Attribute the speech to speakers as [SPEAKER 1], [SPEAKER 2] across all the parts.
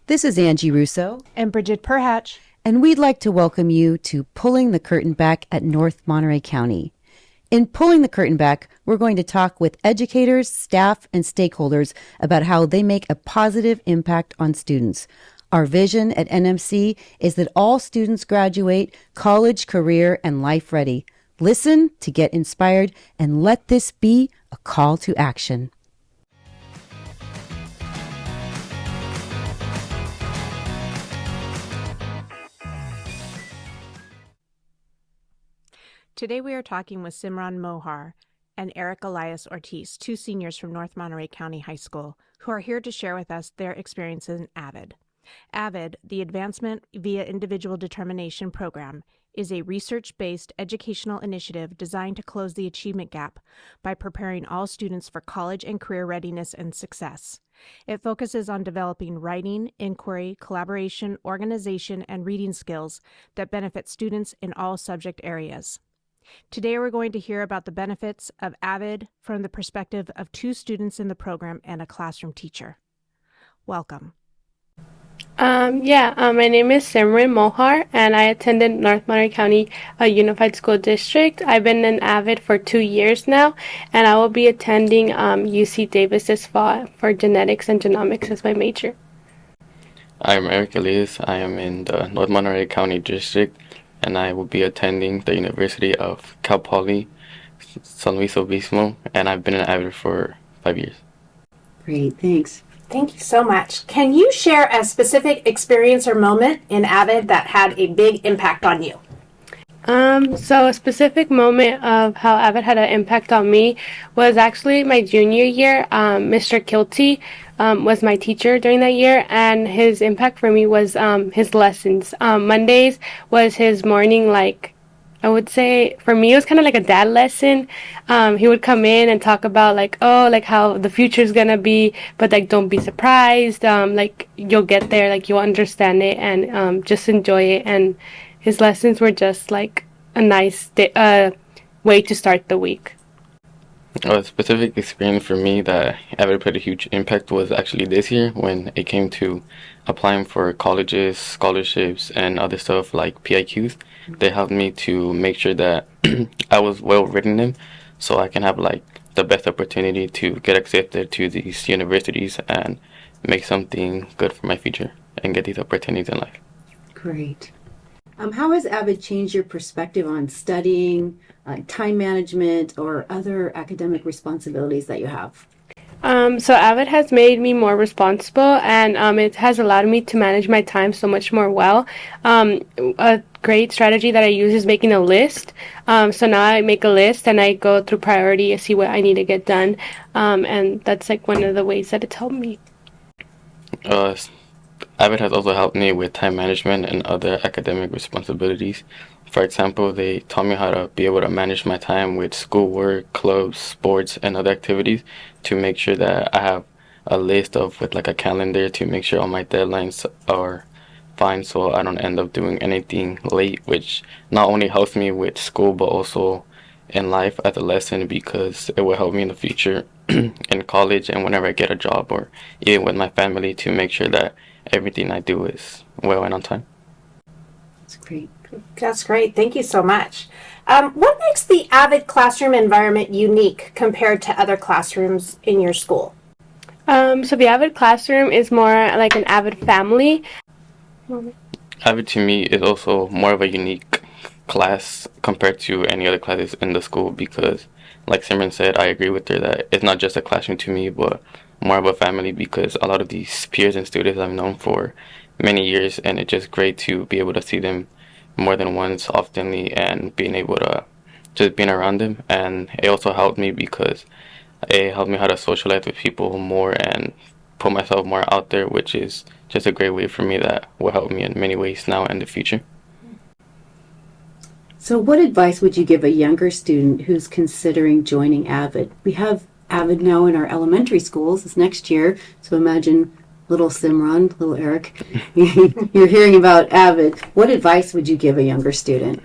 [SPEAKER 1] This is Angie Russo,
[SPEAKER 2] and Bridget Perhatch.
[SPEAKER 1] And we'd like to welcome you to Pulling the Curtain Back at North Monterey County. In Pulling the Curtain Back, we're going to talk with educators, staff, and stakeholders about how they make a positive impact on students. Our vision at NMC is that all students graduate college, career, and life ready. Listen to get inspired and let this be a call to action.
[SPEAKER 2] Today we are talking with Simran Mohar and Erick Ortiz, two seniors from North Monterey County High School, who are here to share with us their experience in AVID. AVID, the Advancement via Individual Determination Program, is a research-based educational initiative designed to close the achievement gap by preparing all students for college and career readiness and success. It focuses on developing writing, inquiry, collaboration, organization, and reading skills that benefit students in all subject areas. Today we're going to hear about the benefits of AVID from the perspective of two students in the program and a classroom teacher. Welcome.
[SPEAKER 3] My name is Simran Mohar, and I attended North Monterey County Unified School District. I've been in AVID for 2 years now, and I will be attending UC Davis this fall for genetics and genomics as my major.
[SPEAKER 4] I'm Erick. I am in the North Monterey County District, and I will be attending the University of Cal Poly San Luis Obispo, and I've been in AVID for 5 years.
[SPEAKER 1] Great, thanks.
[SPEAKER 5] Thank you so much. Can you share a specific experience or moment in AVID that had a big impact on you?
[SPEAKER 3] So a specific moment of how AVID had an impact on me was actually my junior year. Mr. Kilty was my teacher during that year, and his impact for me was his lessons. Mondays was his morning, I would say for me it was kind of like a dad lesson. He would come in and talk about how the future is gonna be, but don't be surprised. You'll get there, you'll understand it, and just enjoy it. And his lessons were just a nice way to start the week.
[SPEAKER 4] A specific experience for me that ever played a huge impact was actually this year when it came to applying for colleges, scholarships, and other stuff like PIQs. They helped me to make sure that I was well written in, so I can have the best opportunity to get accepted to these universities and make something good for my future and get these opportunities in life.
[SPEAKER 1] Great. How has AVID changed your perspective on studying, time management, or other academic responsibilities that you have?
[SPEAKER 3] So AVID has made me more responsible, and it has allowed me to manage my time so much more well. A great strategy that I use is making a list. So now I make a list and I go through priority and see what I need to get done. And that's one of the ways that it's helped me.
[SPEAKER 4] AVID has also helped me with time management and other academic responsibilities. For example, they taught me how to be able to manage my time with schoolwork, clubs, sports, and other activities to make sure that I have a list with a calendar to make sure all my deadlines are fine so I don't end up doing anything late, which not only helps me with school but also in life as a lesson because it will help me in the future in college and whenever I get a job or even with my family to make sure that everything I do is well and on time.
[SPEAKER 1] That's great.
[SPEAKER 5] That's great. Thank you so much. What makes the AVID classroom environment unique compared to other classrooms in your school?
[SPEAKER 3] So the AVID classroom is more like an AVID family.
[SPEAKER 4] AVID to me is also more of a unique class compared to any other classes in the school because, like Simran said, I agree with her that it's not just a classroom to me, but more of a family because a lot of these peers and students I've known for many years, and it's just great to be able to see them more than once oftenly and being able to just being around them. And it also helped me because it helped me how to socialize with people more and put myself more out there, which is just a great way for me that will help me in many ways now and in the future.
[SPEAKER 1] So what advice would you give a younger student who's considering joining AVID? We have AVID now in our elementary schools this next year, so imagine little Simran, little Erick, you're hearing about AVID. What advice would you give a younger student?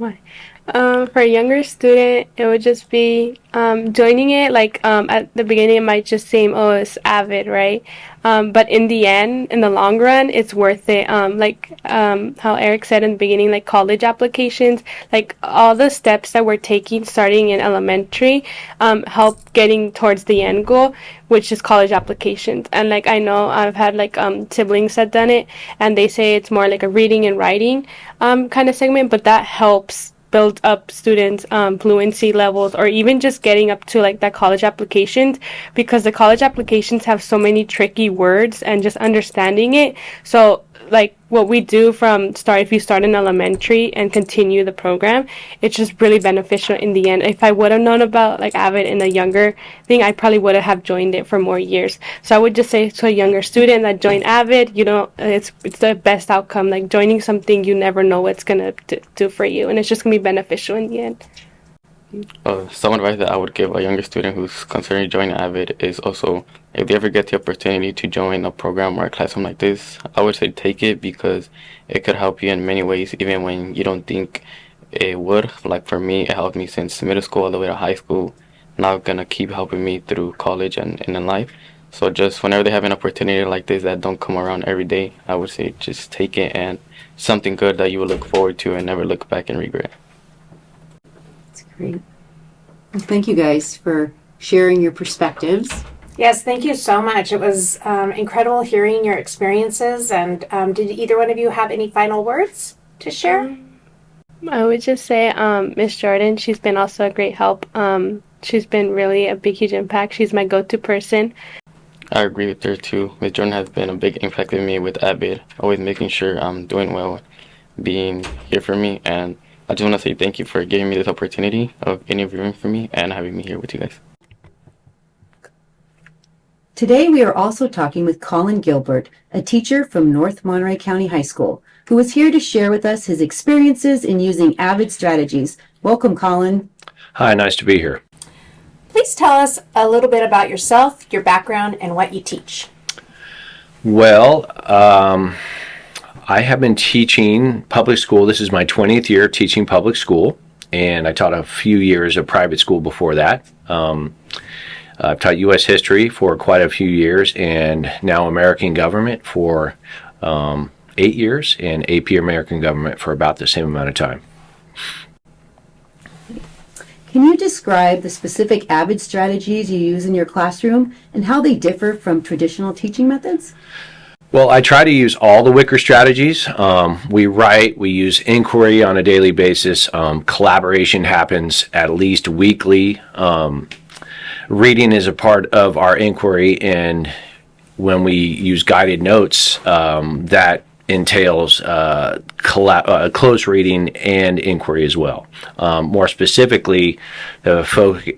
[SPEAKER 3] Why? For a younger student, it would just be joining it. Like at the beginning, it might just seem, oh, it's AVID, right? But in the end, in the long run, it's worth it. How Erick said in the beginning, like college applications, like all the steps that we're taking starting in elementary help getting towards the end goal, which is college applications. And like I know I've had like siblings that done it, and they say it's more like a reading and writing kind of segment, but that helps build up students fluency levels, or even just getting up to like that college applications, because the college applications have so many tricky words and just understanding it. So like what we do from start, if you start in elementary and continue the program, it's just really beneficial in the end. If I would have known about like AVID in a younger thing, I probably would have joined it for more years. So I would just say to a younger student that join AVID, you know, it's the best outcome. Like joining something you never know what it's gonna do for you, and it's just gonna be beneficial in the end.
[SPEAKER 4] Some advice that I would give a younger student who's considering joining AVID is also, if they ever get the opportunity to join a program or a classroom like this, I would say take it, because it could help you in many ways, even when you don't think it would. Like for me, it helped me since middle school all the way to high school. Now gonna keep helping me through college and in life. So just whenever they have an opportunity like this that don't come around every day, I would say just take it, and something good that you will look forward to and never look back and regret.
[SPEAKER 1] That's great. Well, thank you guys for sharing your perspectives.
[SPEAKER 5] Yes, thank you so much. It was incredible hearing your experiences. And did either one of you have any final words to share?
[SPEAKER 3] I would just say Miss Jordan, she's been also a great help. She's been really a big, huge impact. She's my go-to person.
[SPEAKER 4] I agree with her too. Ms. Jordan has been a big impact on me with AVID, always making sure I'm doing well, being here for me, and I just want to say thank you for giving me this opportunity of interviewing for me and having me here with you guys.
[SPEAKER 1] Today we are also talking with Colin Gilbert, a teacher from North Monterey County High School, who is here to share with us his experiences in using AVID strategies. Welcome, Colin.
[SPEAKER 6] Hi, nice to be here.
[SPEAKER 5] Please tell us a little bit about yourself, your background, and what you teach.
[SPEAKER 6] Well, I have been teaching public school. This is my 20th year teaching public school, and I taught a few years of private school before that. I've taught U.S. history for quite a few years, and now American government for 8 years, and AP American government for about the same amount of time.
[SPEAKER 1] Can you describe the specific AVID strategies you use in your classroom and how they differ from traditional teaching methods?
[SPEAKER 6] Well, I try to use all the Wicker strategies. We write, we use inquiry on a daily basis. Collaboration happens at least weekly. Reading is a part of our inquiry, and when we use guided notes, that entails close reading and inquiry as well. More specifically, the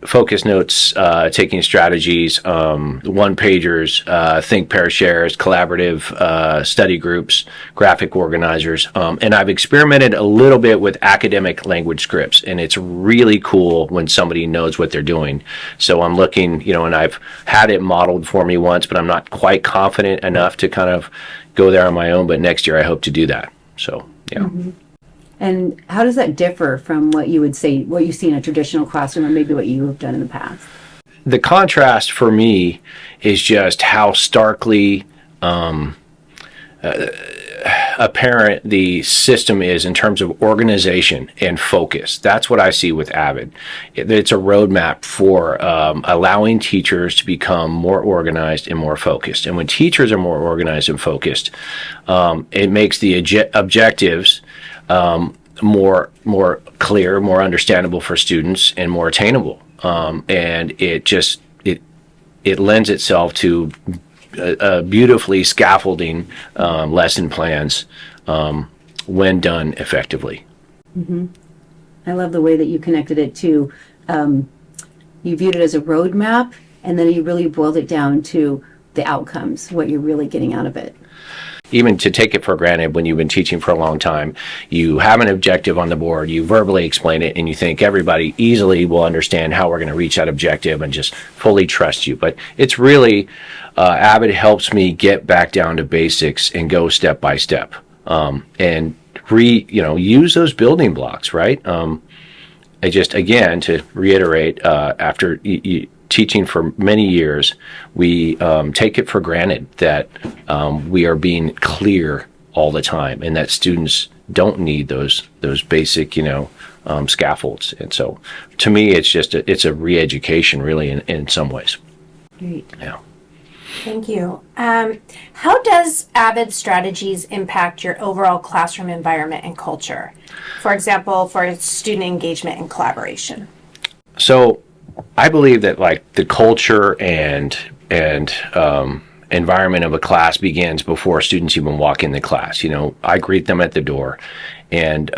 [SPEAKER 6] focus notes, taking strategies, one-pagers, think, pair, shares, collaborative study groups, graphic organizers, and I've experimented a little bit with academic language scripts, and it's really cool when somebody knows what they're doing. So I'm looking, and I've had it modeled for me once, but I'm not quite confident enough to kind of go there on my own, but next year I hope to do that. So, yeah.
[SPEAKER 1] Mm-hmm. And how does that differ from what you would say, what you see in a traditional classroom, or maybe what you have done in the past?
[SPEAKER 6] The contrast for me is just how starkly apparent the system is in terms of organization and focus. That's what I see with AVID. It's a roadmap for allowing teachers to become more organized and more focused. And when teachers are more organized and focused, it makes the objectives more clear, more understandable for students, and more attainable. And it lends itself to beautifully scaffolding lesson plans when done effectively.
[SPEAKER 1] Mm-hmm. I love the way that you connected it to, you viewed it as a roadmap, and then you really boiled it down to the outcomes, what you're really getting out of it.
[SPEAKER 6] Even to take it for granted when you've been teaching for a long time, you have an objective on the board, you verbally explain it, and you think everybody easily will understand how we're going to reach that objective and just fully trust you. But it's really, AVID helps me get back down to basics and go step by step, and use those building blocks, right? I just, again, to reiterate, after teaching for many years, we take it for granted that we are being clear all the time, and that students don't need those basic, scaffolds. And so, to me, it's a re-education, really, in some ways.
[SPEAKER 1] Great.
[SPEAKER 6] Yeah.
[SPEAKER 5] Thank you. How does AVID strategies impact your overall classroom environment and culture? For example, for student engagement and collaboration.
[SPEAKER 6] So, I believe that the culture and environment of a class begins before students even walk in the class. I greet them at the door, and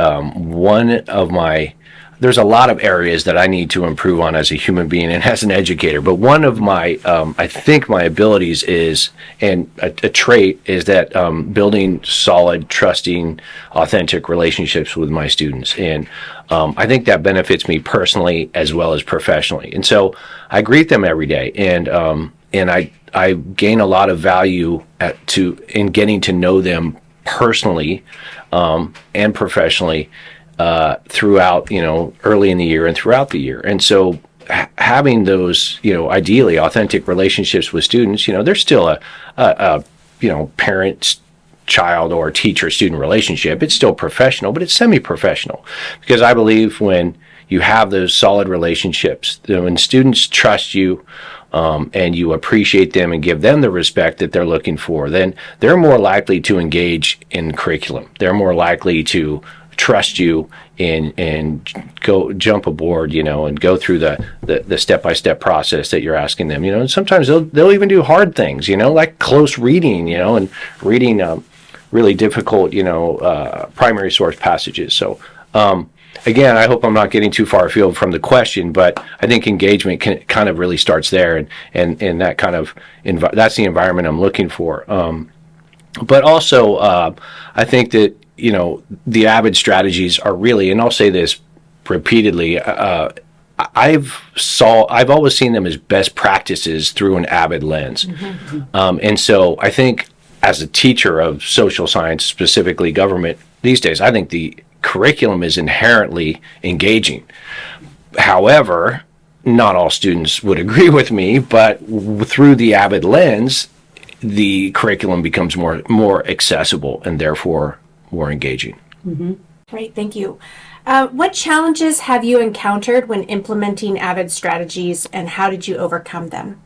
[SPEAKER 6] there's a lot of areas that I need to improve on as a human being and as an educator. But one of my, I think my abilities is, and a trait is that building solid, trusting, authentic relationships with my students. And I think that benefits me personally as well as professionally. And so I greet them every day, and I gain a lot of value in getting to know them personally and professionally throughout, early in the year and throughout the year. And so having those, ideally authentic relationships with students, there's still a parent child or teacher student relationship. It's still professional, but it's semi-professional, because I believe when you have those solid relationships, when students trust you, and you appreciate them and give them the respect that they're looking for, then they're more likely to engage in curriculum. They're more likely to trust you and go jump aboard, and go through the step-by-step process that you're asking them. And sometimes they'll even do hard things, like close reading, and reading really difficult, primary source passages. So again, I hope I'm not getting too far afield from the question, but I think engagement kind of really starts there, and that kind of that's the environment I'm looking for. But also, I think that the AVID strategies are really, and I'll say this repeatedly, I've always seen them as best practices through an AVID lens. Mm-hmm. And so I think as a teacher of social science, specifically government these days, I think the curriculum is inherently engaging. However, not all students would agree with me, but through the AVID lens, the curriculum becomes more accessible and therefore more engaging.
[SPEAKER 5] Mm-hmm. Great, thank you. What challenges have you encountered when implementing AVID strategies, and how did you overcome them?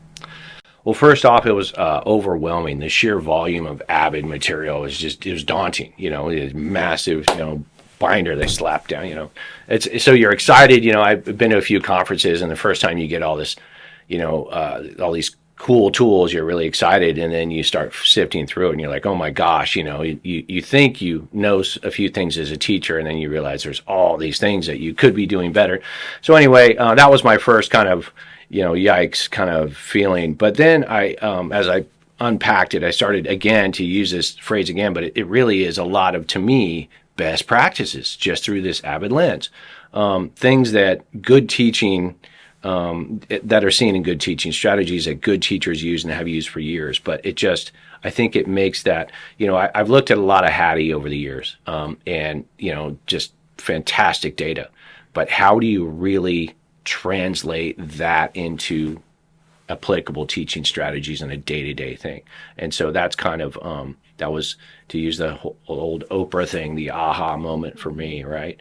[SPEAKER 6] Well, first off, it was overwhelming. The sheer volume of AVID material it was daunting. It was massive, binder they slap down. It's so you're excited. I've been to a few conferences, and the first time you get all this, all these cool tools, you're really excited, and then you start sifting through it, and you're like, oh my gosh, you think you know a few things as a teacher, and then you realize there's all these things that you could be doing better. So anyway, that was my first kind of yikes kind of feeling. But then as I unpacked it, I started again to use this phrase again, but it really is a lot of, to me, best practices just through this AVID lens. Things that good teaching, that are seen in good teaching strategies that good teachers use and have used for years. But I think it makes that, I've looked at a lot of Hattie over the years, and, just fantastic data. But how do you really translate that into applicable teaching strategies in a day-to-day thing? And so that's kind of, that was, to use the old Oprah thing, the aha moment for me, right?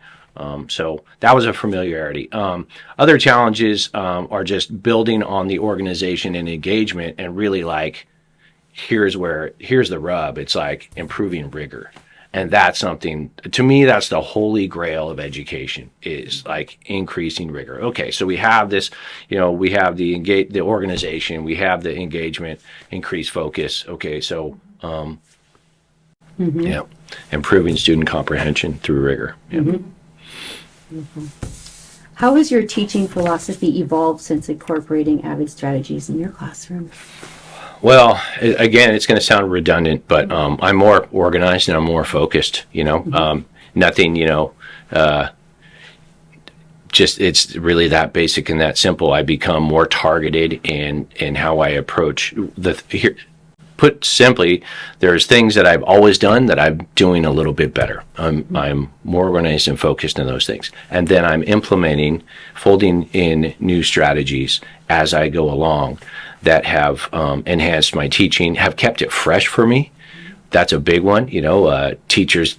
[SPEAKER 6] So that was a familiarity. Other challenges are just building on the organization and engagement, and really here's the rub. It's improving rigor. And that's something, to me, that's the holy grail of education, is increasing rigor. Okay, so we have this, we have the organization, we have the engagement, increased focus. Okay, so yeah, improving student comprehension through rigor. Yeah.
[SPEAKER 1] Mm-hmm. Mm-hmm. How has your teaching philosophy evolved since incorporating AVID strategies in your classroom?
[SPEAKER 6] Well, again, it's going to sound redundant, but I'm more organized and I'm more focused. Nothing. Just it's really that basic and that simple. I become more targeted in how I approach put simply, there's things that I've always done that I'm doing a little bit better. I'm more organized and focused in those things. And then I'm implementing, folding in new strategies as I go along that have enhanced my teaching, have kept it fresh for me. That's a big one. Teachers,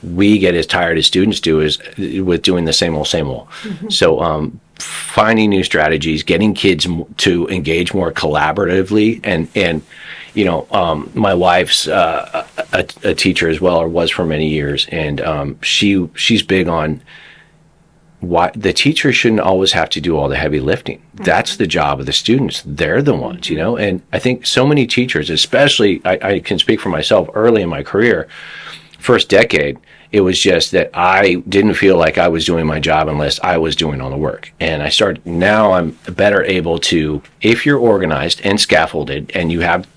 [SPEAKER 6] we get as tired as students do is with doing the same old, same old. So finding new strategies, getting kids to engage more collaboratively, and my wife's a teacher as well, or was for many years, and she's big on why the teacher shouldn't always have to do all the heavy lifting. That's the job of the students. They're the ones, and I think so many teachers, especially I can speak for myself early in my career, first decade, it was just that I didn't feel like I was doing my job unless I was doing all the work. And now I'm better able to, if you're organized and scaffolded and you have,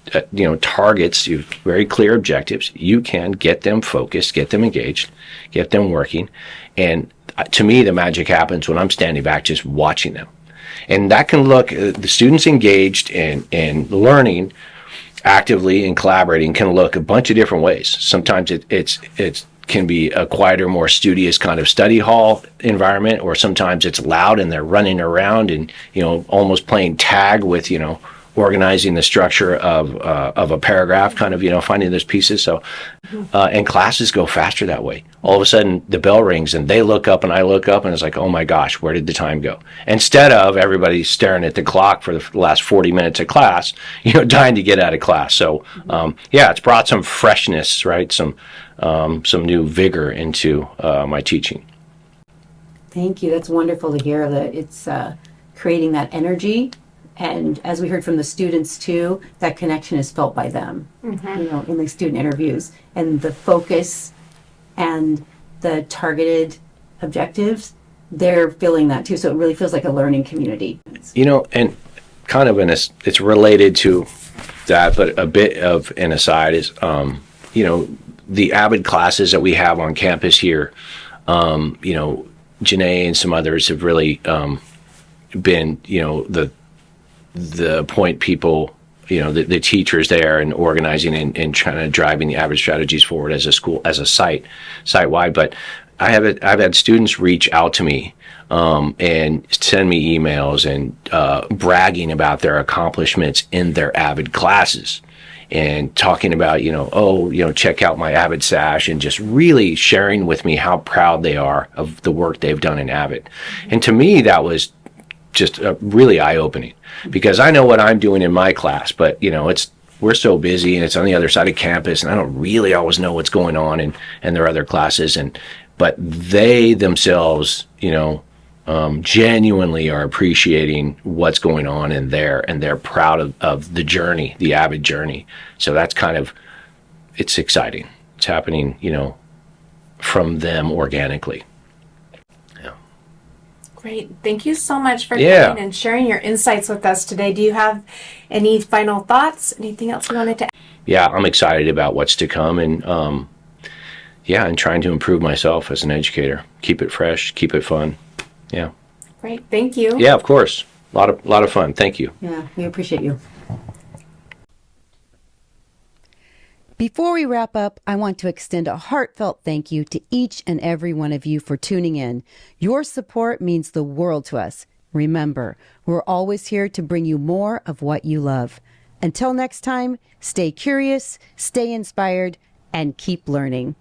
[SPEAKER 6] targets, you have very clear objectives, you can get them focused, get them engaged, get them working. And to me, the magic happens when I'm standing back just watching them. And that can look, the students engaged and learning actively and collaborating can look a bunch of different ways. Sometimes it's can be a quieter, more studious kind of study hall environment, or sometimes it's loud and they're running around and almost playing tag with organizing the structure of a paragraph, kind of finding those pieces. So and classes go faster that way. All of a sudden the bell rings and they look up and I look up and it's like, oh my gosh, where did the time go? Instead of everybody staring at the clock for the last 40 minutes of class, dying to get out of class. So it's brought some freshness, right? Some new vigor into my teaching.
[SPEAKER 1] Thank you. That's wonderful to hear that it's creating that energy. And as we heard from the students too, that connection is felt by them, in the student interviews, and the focus and the targeted objectives, they're feeling that too. So it really feels like a learning community.
[SPEAKER 6] And kind of it's related to that, but a bit of an aside is, the AVID classes that we have on campus here, Janae and some others have really been, the point people, the teachers there, and organizing and trying to driving the AVID strategies forward as a school, as a site-wide. But I've had students reach out to me and send me emails and bragging about their accomplishments in their AVID classes, and talking about, check out my AVID sash, and just really sharing with me how proud they are of the work they've done in AVID. And to me, that was just really eye-opening, because I know what I'm doing in my class, but we're so busy and it's on the other side of campus, and I don't really always know what's going on in their other classes, but they themselves genuinely are appreciating what's going on in there, and they're proud of the journey, the AVID journey. So that's it's exciting. It's happening from them organically.
[SPEAKER 5] Great. Thank you so much for coming and sharing your insights with us today. Do you have any final thoughts? Anything else you wanted to add?
[SPEAKER 6] Yeah, I'm excited about what's to come, and and trying to improve myself as an educator. Keep it fresh, keep it fun. Yeah.
[SPEAKER 5] Great. Thank you.
[SPEAKER 6] Yeah, of course. A lot of fun. Thank you.
[SPEAKER 1] Yeah, we appreciate you. Before we wrap up, I want to extend a heartfelt thank you to each and every one of you for tuning in. Your support means the world to us. Remember, we're always here to bring you more of what you love. Until next time, stay curious, stay inspired, and keep learning.